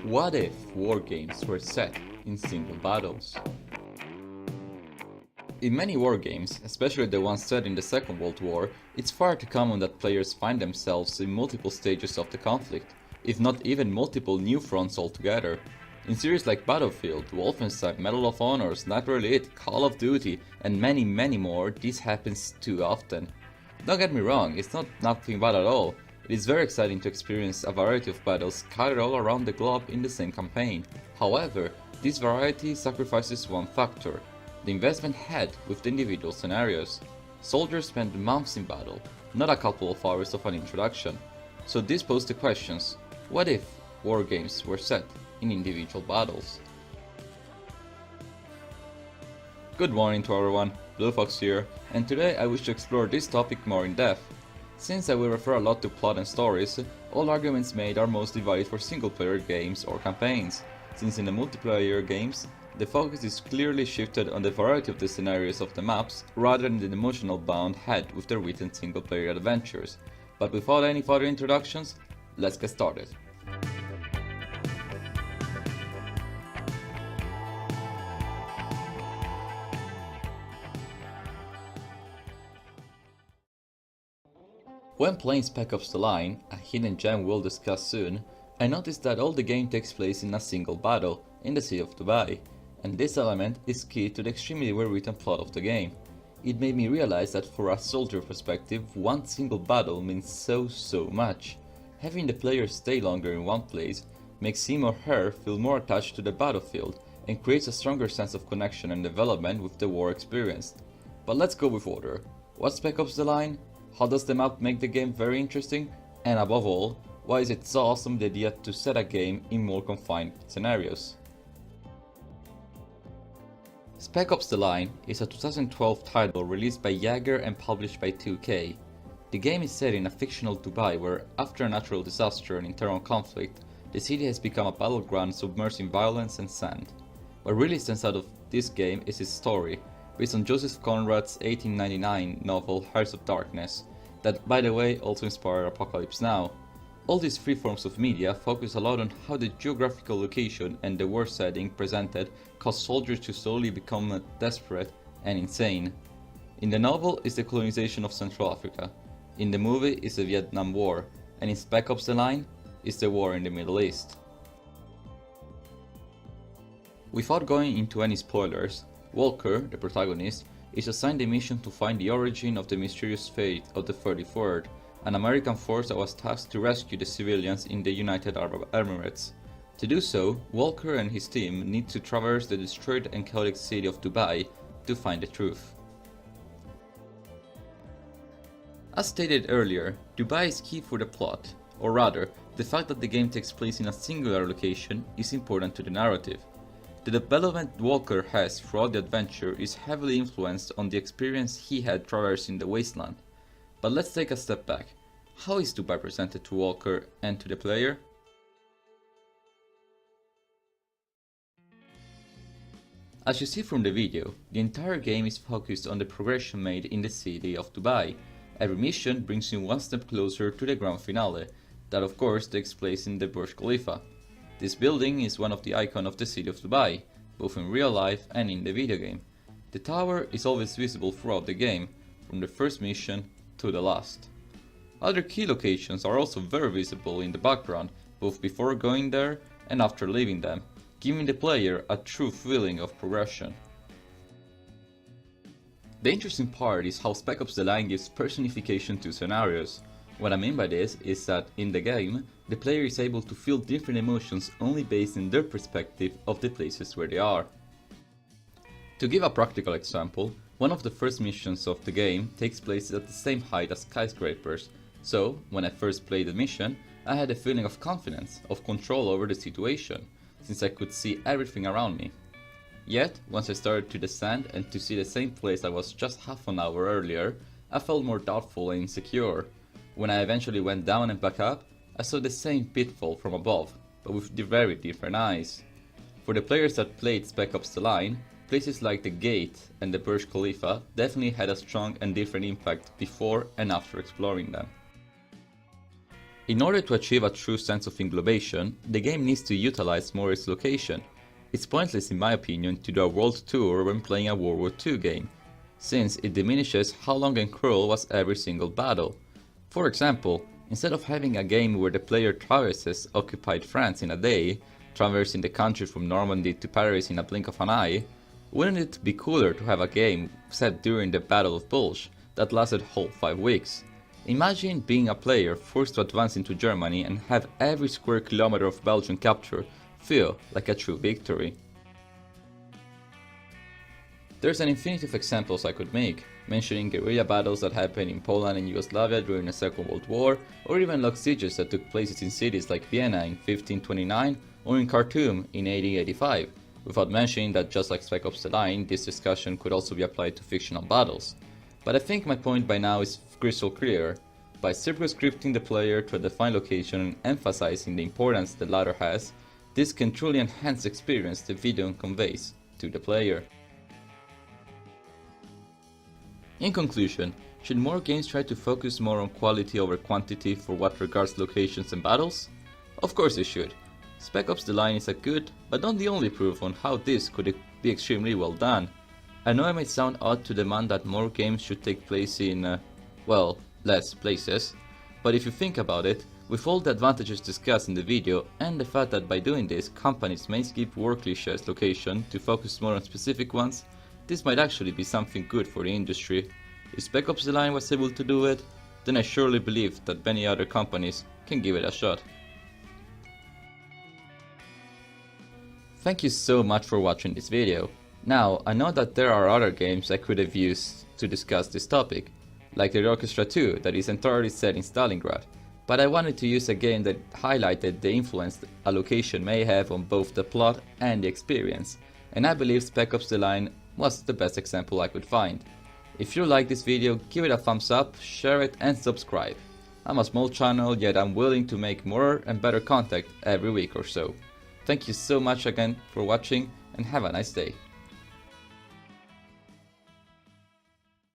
What if war games were set in single battles? In many war games, especially the ones set in the Second World War, it's far too common that players find themselves in multiple stages of the conflict, if not even multiple new fronts altogether. In series like Battlefield, Wolfenstein, Medal of Honor, Sniper Elite, Call of Duty, and many more, this happens too often. Don't get me wrong, it's not nothing bad at all. It is very exciting to experience a variety of battles scattered all around the globe in the same campaign. However, this variety sacrifices one factor: the investment had with the individual scenarios. Soldiers spend months in battle, not a couple of hours of an introduction. So this poses the questions: what if war games were set in individual battles? Good morning to everyone, Blue Fox here, and today I wish to explore this topic more in depth. Since I will refer a lot to plot and stories, all arguments made are mostly valid for single-player games or campaigns, since in the multiplayer games, the focus is clearly shifted on the variety of the scenarios of the maps rather than the emotional bond had with the written single-player adventures. But without any further introductions, let's get started. When playing Spec Ops the Line, a hidden gem we'll discuss soon, I noticed that all the game takes place in a single battle, in the city of Dubai, and this element is key to the extremely well written plot of the game. It made me realize that for a soldier perspective, one single battle means so much. Having the player stay longer in one place makes him or her feel more attached to the battlefield and creates a stronger sense of connection and development with the war experienced. But let's go with order. What's Spec Ops the Line? How does the map make the game very interesting? And above all, why is it so awesome the idea to set a game in more confined scenarios? Spec Ops the Line is a 2012 title released by Jaeger and published by 2K. The game is set in a fictional Dubai where, after a natural disaster and internal conflict, the city has become a battleground submersed in violence and sand. What really stands out of this game is its story, based on Joseph Conrad's 1899 novel Hearts of Darkness, that by the way also inspired Apocalypse Now. All these three forms of media focus a lot on how the geographical location and the war setting presented cause soldiers to slowly become desperate and insane. In the novel is the colonization of Central Africa, in the movie is the Vietnam War, and in Spec Ops the Line is the war in the Middle East. Without going into any spoilers, Walker, the protagonist, is assigned the mission to find the origin of the mysterious fate of the 33rd, an American force that was tasked to rescue the civilians in the United Arab Emirates. To do so, Walker and his team need to traverse the destroyed and chaotic city of Dubai to find the truth. As stated earlier, Dubai is key for the plot, or rather, the fact that the game takes place in a singular location is important to the narrative. The development Walker has throughout the adventure is heavily influenced on the experience he had traversing the wasteland. But let's take a step back. How is Dubai presented to Walker and to the player? As you see from the video, the entire game is focused on the progression made in the city of Dubai. Every mission brings you one step closer to the grand finale, that of course takes place in the Burj Khalifa. This building is one of the icons of the city of Dubai, both in real life and in the video game. The tower is always visible throughout the game, from the first mission to the last. Other key locations are also very visible in the background, both before going there and after leaving them, giving the player a true feeling of progression. The interesting part is how Spec Ops the Line gives personification to scenarios. What I mean by this is that in the game, the player is able to feel different emotions only based on their perspective of the places where they are. To give a practical example, one of the first missions of the game takes place at the same height as skyscrapers, so when I first played the mission, I had a feeling of confidence, of control over the situation, since I could see everything around me. Yet, once I started to descend and to see the same place I was just half an hour earlier, I felt more doubtful and insecure. When I eventually went down and back up, I saw the same pitfall from above, but with very different eyes. For the players that played Spec Ops the Line, places like the Gate and the Burj Khalifa definitely had a strong and different impact before and after exploring them. In order to achieve a true sense of englobation, the game needs to utilize more its location. It's pointless in my opinion to do a world tour when playing a World War II game, since it diminishes how long and cruel was every single battle. For example, instead of having a game where the player traverses occupied France in a day, traversing the country from Normandy to Paris in a blink of an eye, wouldn't it be cooler to have a game set during the Battle of Bulge that lasted whole 5 weeks? Imagine being a player forced to advance into Germany and have every square kilometer of Belgium captured feel like a true victory. There's an infinity of examples I could make, mentioning guerrilla battles that happened in Poland and Yugoslavia during the Second World War, or even log sieges that took place in cities like Vienna in 1529 or in Khartoum in 1885, without mentioning that just like Spec Ops the Line, this discussion could also be applied to fictional battles. But I think my point by now is crystal clear. By circumscripting the player to a defined location and emphasizing the importance the latter has, this can truly enhance the experience the video conveys to the player. In conclusion, should more games try to focus more on quality over quantity for what regards locations and battles? Of course they should. Spec Ops the Line is a good, but not the only proof on how this could be extremely well done. I know it might sound odd to demand that more games should take place in, well, less places, but if you think about it, with all the advantages discussed in the video and the fact that by doing this companies may skip war cliches location to focus more on specific ones, this might actually be something good for the industry. If Spec Ops the Line was able to do it, then I surely believe that many other companies can give it a shot. Thank you so much for watching this video. Now, I know that there are other games I could have used to discuss this topic, like the Orchestra 2 that is entirely set in Stalingrad, but I wanted to use a game that highlighted the influence a location may have on both the plot and the experience, and I believe Spec Ops the Line was the best example I could find. If you like this video, give it a thumbs up, share it and subscribe. I'm a small channel, yet I'm willing to make more and better content every week or so. Thank you so much again for watching and have a nice day.